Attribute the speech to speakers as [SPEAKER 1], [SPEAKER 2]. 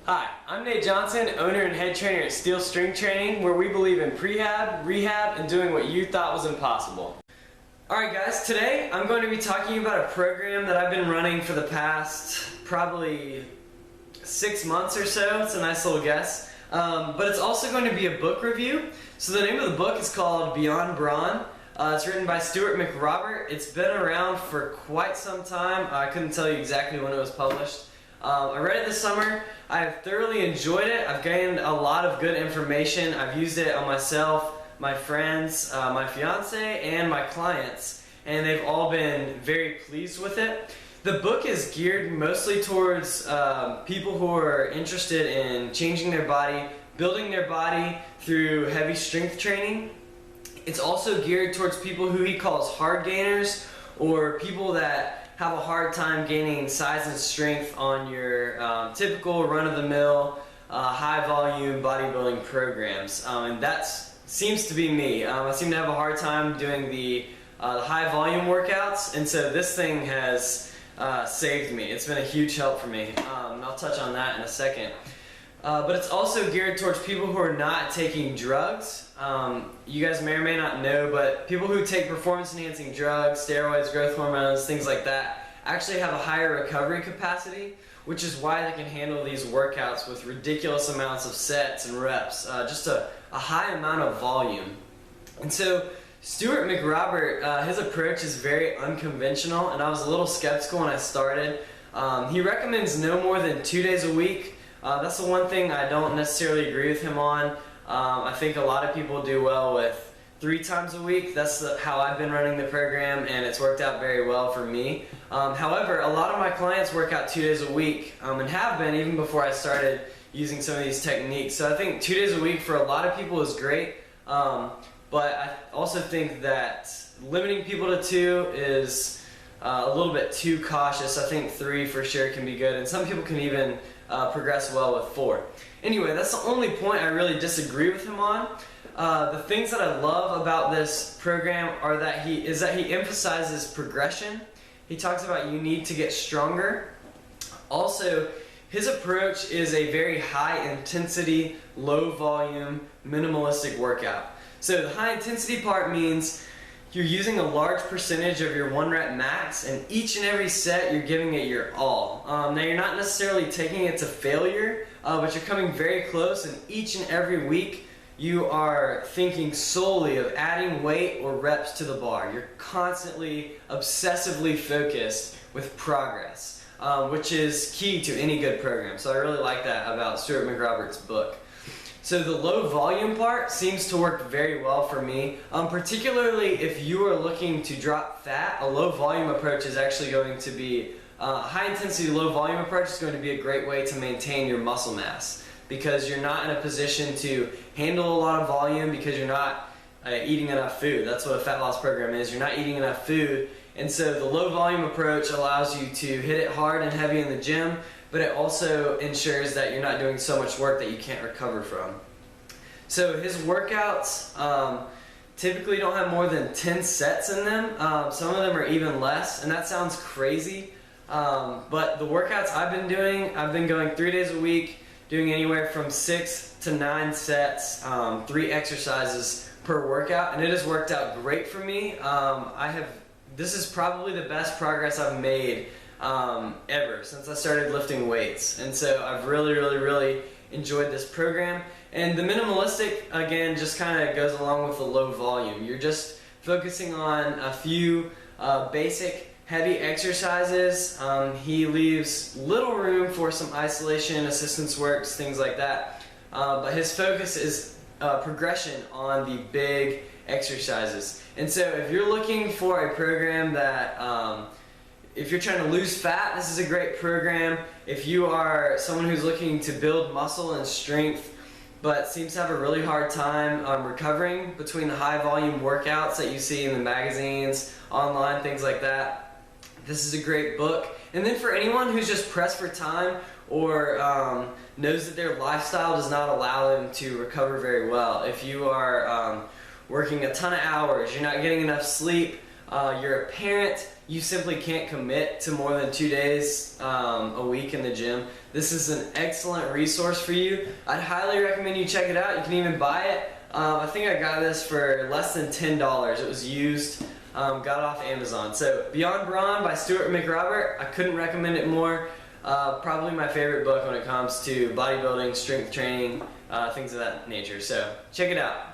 [SPEAKER 1] Hi, I'm Nate Johnson, owner and head trainer at Steel Strength Training, where we believe in prehab, rehab, and doing what you thought was impossible. Alright guys, today I'm going to be talking about a program that I've been running for the past probably 6 months or so. It's a nice little guess. But it's also going to be a book review. So the name of the book is called Brawn. It's written by Stuart McRobert. It's been around for quite some time. I couldn't tell you exactly when it was published. I read it this summer. I have thoroughly enjoyed it. I've gained a lot of good information. I've used it on myself, my friends, my fiance, and my clients, and they've all been very pleased with it. The book is geared mostly towards people who are interested in changing their body, building their body through heavy strength training. It's also geared towards people who he calls hard gainers, or people that have a hard time gaining size and strength on your typical run-of-the-mill, high-volume bodybuilding programs. And that seems to be me. I seem to have a hard time doing the high-volume workouts, and so this thing has saved me. It's been a huge help for me, and I'll touch on that in a second. But it's also geared towards people who are not taking drugs. You guys may or may not know, but people who take performance-enhancing drugs, steroids, growth hormones, things like that, actually have a higher recovery capacity, which is why they can handle these workouts with ridiculous amounts of sets and reps, just a high amount of volume. And so Stuart McRobert, his approach is very unconventional, and I was a little skeptical when I started. He recommends no more than 2 days a week. That's the one thing I don't necessarily agree with him on. I think a lot of people do well with 3 times a week. That's how I've been running the program, and it's worked out very well for me. However, a lot of my clients work out 2 days a week, and have been even before I started using some of these techniques. So I think 2 days a week for a lot of people is great, but I also think that limiting people to 2 is a little bit too cautious. I think 3 for sure can be good, and some people can even progress well with 4. Anyway, that's the only point I really disagree with him on. The things that I love about this program are that he emphasizes progression. He talks about you need to get stronger. Also, his approach is a very high intensity, low volume, minimalistic workout. So the high intensity part means you're using a large percentage of your 1 rep max, and each and every set you're giving it your all. Now you're not necessarily taking it to failure, but you're coming very close, and each and every week you are thinking solely of adding weight or reps to the bar. You're constantly, obsessively focused with progress, which is key to any good program. So I really like that about Stuart McRobert's book. So the low volume part seems to work very well for me, particularly if you are looking to drop fat. A low volume approach is actually going to be, high intensity low volume approach is going to be a great way to maintain your muscle mass, because you're not in a position to handle a lot of volume because you're not eating enough food. That's what a fat loss program is. You're not eating enough food, and so the low volume approach allows you to hit it hard and heavy in the gym, but it also ensures that you're not doing so much work that you can't recover from. So his workouts typically don't have more than 10 sets in them. Some of them are even less, and that sounds crazy. But the workouts I've been doing, I've been going 3 days a week, doing anywhere from 6 to 9 sets, 3 exercises per workout, and it has worked out great for me. This is probably the best progress I've made ever since I started lifting weights, and so I've really enjoyed this program. And the minimalistic, again, just kind of goes along with the low volume. You're just focusing on a few basic heavy exercises. He leaves little room for some isolation, assistance works, things like that, but his focus is progression on the big exercises. And so if you're looking for a program that if you're trying to lose fat, this is a great program. If you are someone who's looking to build muscle and strength but seems to have a really hard time recovering between the high volume workouts that you see in the magazines, online, things like that, this is a great book. And then for anyone who's just pressed for time, or knows that their lifestyle does not allow them to recover very well. If you are working a ton of hours, you're not getting enough sleep, you're a parent, you simply can't commit to more than 2 days a week in the gym, this is an excellent resource for you. I'd highly recommend you check it out. You can even buy it. I think I got this for less than $10. It was used, got it off Amazon. So Beyond Brawn by Stuart McRobert, I couldn't recommend it more. Probably my favorite book when it comes to bodybuilding, strength training, things of that nature. So check it out.